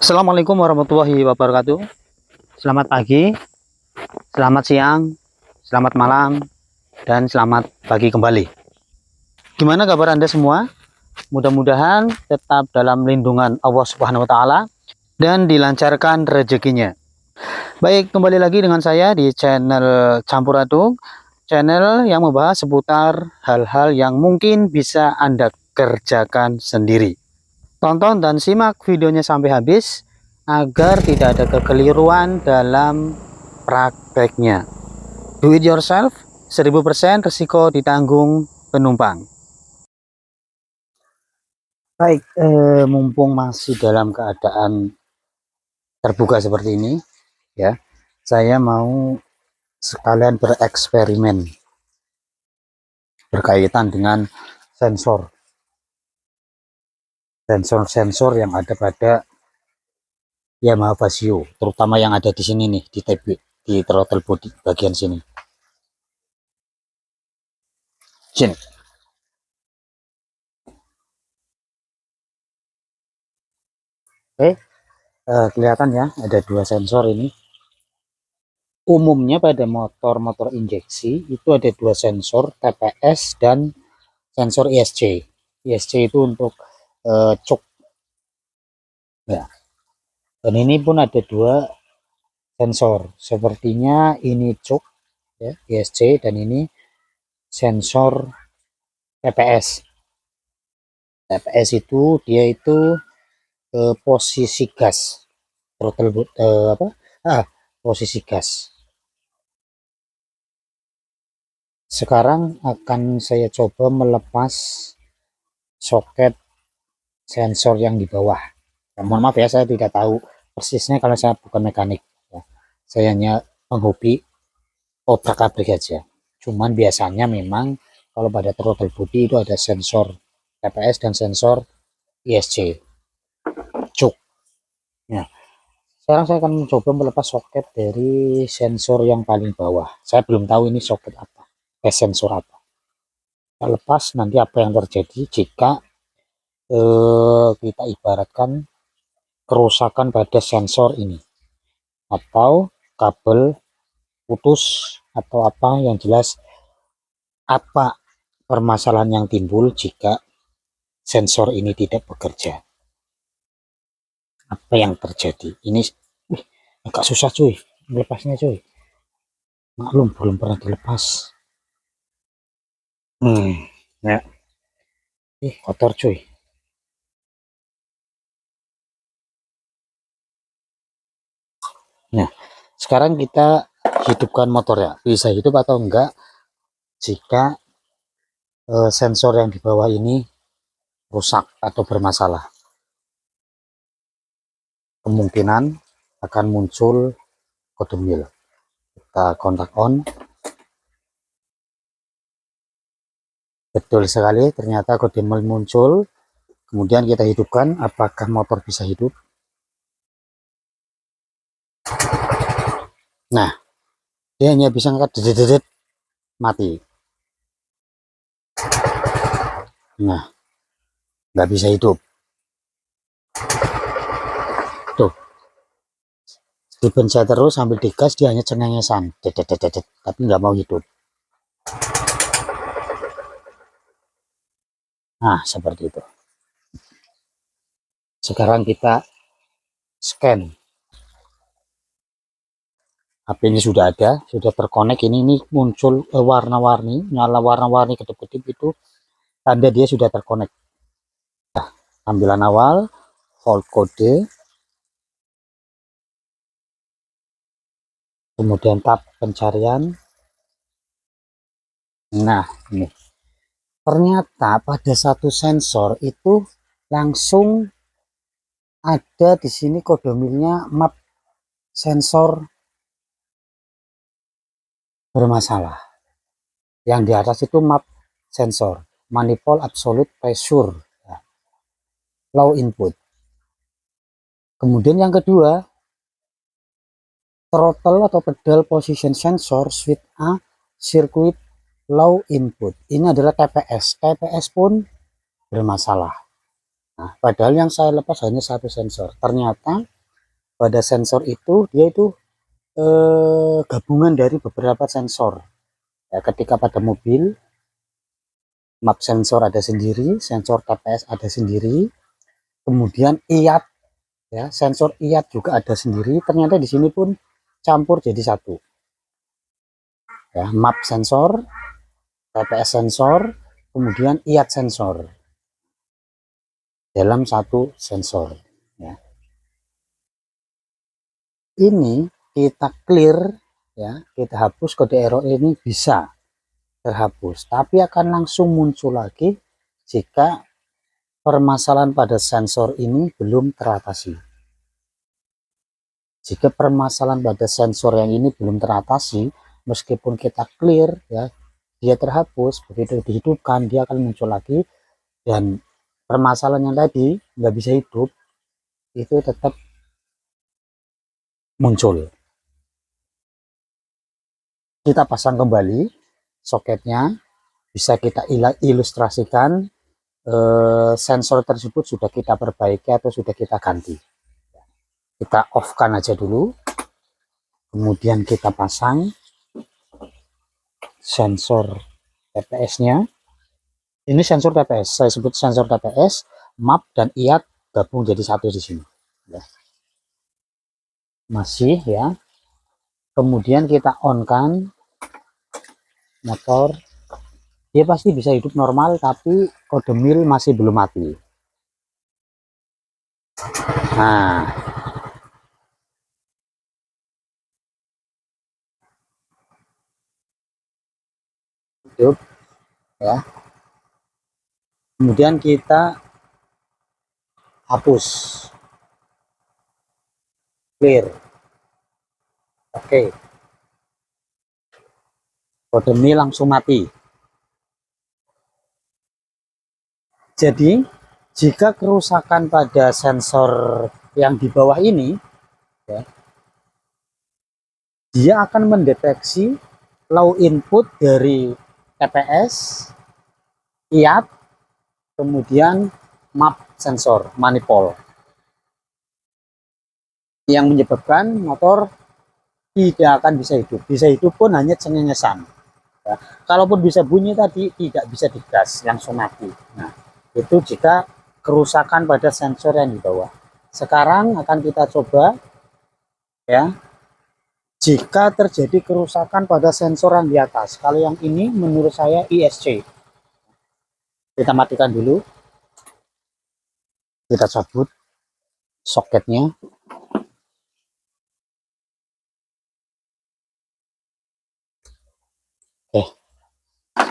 Assalamualaikum warahmatullahi wabarakatuh. Selamat pagi, selamat siang, selamat malam, dan selamat pagi kembali. Gimana kabar Anda semua? Mudah-mudahan tetap dalam lindungan Allah Subhanahu wa Ta'ala dan dilancarkan rezekinya. Baik, kembali lagi dengan saya di channel Campur Aduk, channel yang membahas seputar hal-hal yang mungkin bisa Anda kerjakan sendiri. Tonton dan simak videonya sampai habis agar tidak ada kekeliruan dalam prakteknya. Do it yourself, 1000% resiko ditanggung penumpang. Baik, mumpung masih dalam keadaan terbuka seperti ini, ya, saya mau sekalian bereksperimen berkaitan dengan sensor yang ada pada Yamaha Vario, terutama yang ada di sini nih, di throttle body bagian sini. Sini. Oke, kelihatan ya, ada dua sensor ini. Umumnya pada motor-motor injeksi itu ada dua sensor, TPS dan sensor ISC. ISC itu untuk cuk. Ya. Dan ini pun ada dua sensor. Sepertinya ini cuk, ya, ISC, dan ini sensor TPS. TPS itu dia itu posisi gas, throttle posisi gas. Sekarang akan saya coba melepas soket sensor yang di bawah. Mohon maaf ya, saya tidak tahu persisnya kalau saya bukan mekanik. Ya. Saya hanya penghobi obrak-abrik aja. Cuman biasanya memang kalau pada throttle body itu ada sensor TPS dan sensor ISC. Cuk. Ya. Sekarang saya akan mencoba melepas soket dari sensor yang paling bawah. Saya belum tahu ini soket apa, sensor apa. Kita lepas, nanti apa yang terjadi jika kita ibaratkan kerusakan pada sensor ini, atau kabel putus, atau apa yang jelas, apa permasalahan yang timbul jika sensor ini tidak bekerja. Apa yang terjadi? Ini agak susah cuy, melepasnya cuy. Maklum, belum pernah dilepas. Ya. Kotor cuy. Nah, sekarang kita hidupkan motornya. Bisa hidup atau enggak jika sensor yang di bawah ini rusak atau bermasalah. Kemungkinan akan muncul kode mil. Kita kontak on. Betul sekali, ternyata kode mil muncul. Kemudian kita hidupkan, apakah motor bisa hidup? Nah, dia hanya bisa ngangkat dedet mati. Nah, nggak bisa hidup. Tuh, dipencet terus sambil digas, dia hanya cengengesan, tapi nggak mau hidup. Nah, seperti itu. Sekarang kita scan. HP-nya sudah ada, sudah terkonek. Ini muncul warna-warni, nyala warna-warni kedip-kedip, itu tanda dia sudah terkonek. Nah, tampilan awal, fault kode, kemudian tab pencarian. Nah, ini ternyata pada satu sensor itu langsung ada di sini kode milnya map sensor bermasalah. Yang di atas itu map sensor manifold absolute pressure, low input. Kemudian yang kedua, throttle atau pedal position sensor switch A circuit low input. Ini adalah TPS. TPS pun bermasalah. Nah, padahal yang saya lepas hanya satu sensor. Ternyata pada sensor itu dia itu gabungan dari beberapa sensor. Ya, ketika pada mobil, map sensor ada sendiri, sensor TPS ada sendiri, kemudian IAT, ya sensor IAT juga ada sendiri. Ternyata di sini pun campur jadi satu. Ya, map sensor, TPS sensor, kemudian IAT sensor dalam satu sensor. Ya. Ini kita clear, ya kita hapus kode error ini bisa terhapus, tapi akan langsung muncul lagi jika permasalahan pada sensor ini belum teratasi. Jika permasalahan pada sensor yang ini belum teratasi, meskipun kita clear, ya dia terhapus, begitu dihidupkan dia akan muncul lagi, dan permasalahan yang tadi nggak bisa hidup itu tetap muncul. Kita pasang kembali soketnya, bisa kita ilustrasikan sensor tersebut sudah kita perbaiki atau sudah kita ganti. Kita off kan aja dulu, kemudian kita pasang sensor TPS-nya. Ini sensor TPS, saya sebut sensor TPS, map dan IAT gabung jadi satu di sini. Ya. Masih ya. Kemudian kita on kan motor, dia pasti bisa hidup normal, tapi kode mil masih belum mati. Nah, hidup ya. Kemudian kita hapus, clear. Oke, kode mil langsung mati. Jadi jika kerusakan pada sensor yang di bawah ini, ya, dia akan mendeteksi low input dari TPS, IAT, kemudian map sensor manifold, yang menyebabkan motor tidak akan bisa hidup. Bisa hidup pun hanya cengengesan. Ya. Kalaupun bisa bunyi tadi, tidak bisa digas, langsung mati. Nah, itu jika kerusakan pada sensor yang di bawah. Sekarang akan kita coba ya, jika terjadi kerusakan pada sensor yang di atas. Kalau yang ini menurut saya ISC. Kita matikan dulu. Kita cabut soketnya.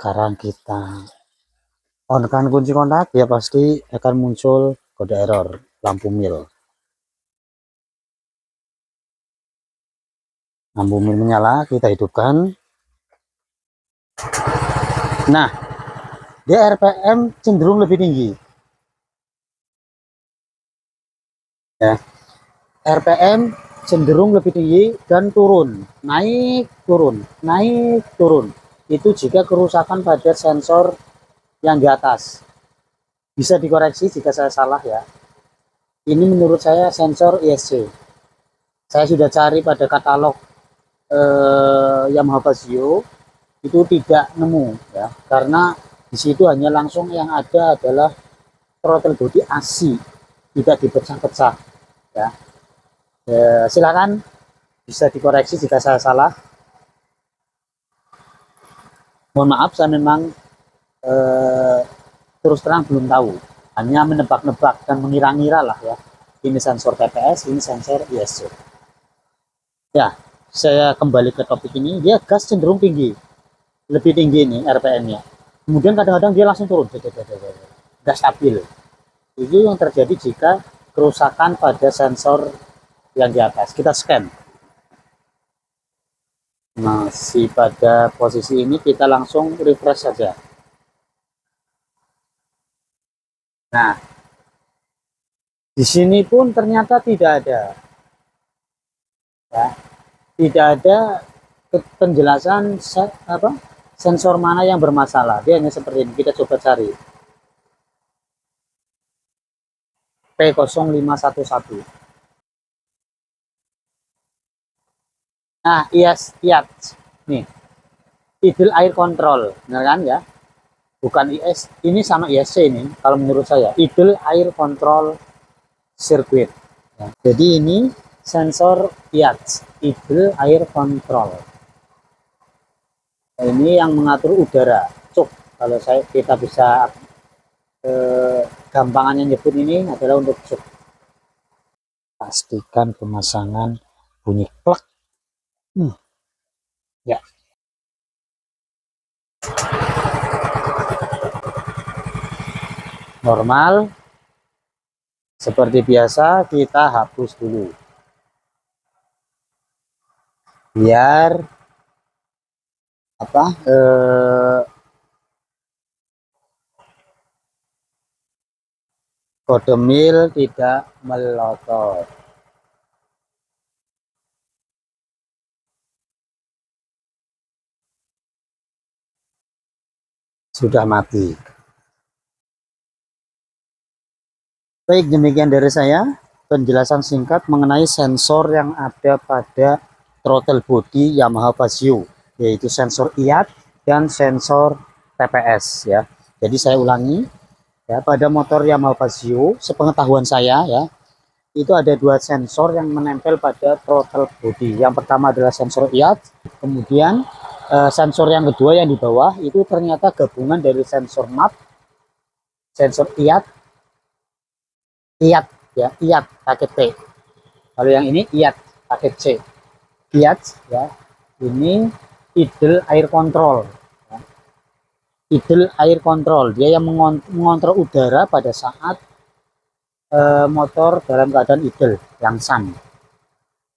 Sekarang kita on kan kunci kontak, ya pasti akan muncul kode error lampu mil. Lampu mil menyala, kita hidupkan. Nah, dia RPM cenderung lebih tinggi. Ya, RPM cenderung lebih tinggi dan turun, naik, turun, naik, turun. Itu jika kerusakan pada sensor yang di atas. Bisa dikoreksi jika saya salah ya. Ini menurut saya sensor ISC. Saya sudah cari pada katalog Yamaha Pasio, itu tidak nemu ya, karena di situ hanya langsung yang ada adalah throttle body AC, tidak dipecah-pecah ya. Silakan bisa dikoreksi jika saya salah. Mohon maaf, saya memang terus terang belum tahu, hanya menebak-nebak dan mengira-ngira lah ya. Ini sensor TPS, ini sensor ISC. Ya, saya kembali ke topik ini. Dia gas cenderung tinggi, lebih tinggi ini RPM-nya. Kemudian kadang-kadang dia langsung turun, gas stabil. Itu yang terjadi jika kerusakan pada sensor yang di atas. Kita scan. Masih pada posisi ini, kita langsung refresh saja. Nah, di sini pun ternyata tidak ada, ya, tidak ada penjelasan sensor mana yang bermasalah. Dia hanya seperti ini. Kita coba cari P0511. Nah, IAT nih, idle air control, benar kan ya? Bukan IS, ini sama ISC ini kalau menurut saya, idle air control circuit ya. Jadi ini sensor IAT, idle air control. Nah, ini yang mengatur udara cuk. Kalau kita bisa gampangannya nyebut ini adalah untuk cuk. Pastikan pemasangan bunyi klak. Ya, normal. Seperti biasa kita hapus dulu biar apa kode mil tidak melotot. Sudah mati. Baik, demikian dari saya penjelasan singkat mengenai sensor yang ada pada throttle body Yamaha Vario, yaitu sensor IAT dan sensor TPS ya. Jadi saya ulangi ya, pada motor Yamaha Vario sepengetahuan saya ya, itu ada dua sensor yang menempel pada throttle body. Yang pertama adalah sensor IAT, kemudian sensor yang kedua yang di bawah itu ternyata gabungan dari sensor MAP, sensor IAT, IAT ya, IAT pakai T. Kalau yang ini IAT pakai C. IAT ya, ini idle air control. Ya. Idle air control, dia yang mengontrol udara pada saat motor dalam keadaan idle, langsam.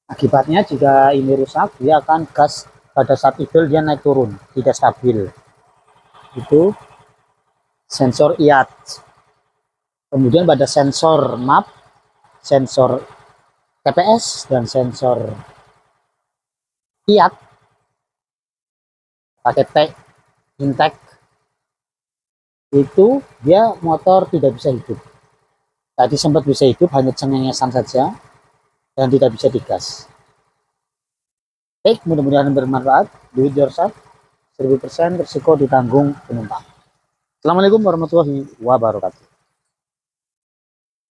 Akibatnya jika ini rusak, dia akan gas pada saat idle dia naik turun, tidak stabil. Itu sensor IAT. Kemudian pada sensor MAP, sensor TPS dan sensor IAT pakai T intek, itu dia motor tidak bisa hidup. Tadi sempat bisa hidup, hanya cengengesan saja dan tidak bisa digas. Baik, mudah-mudahan bermanfaat. Do it yourself, 1000% risiko ditanggung penumpang. Assalamualaikum warahmatullahi wabarakatuh.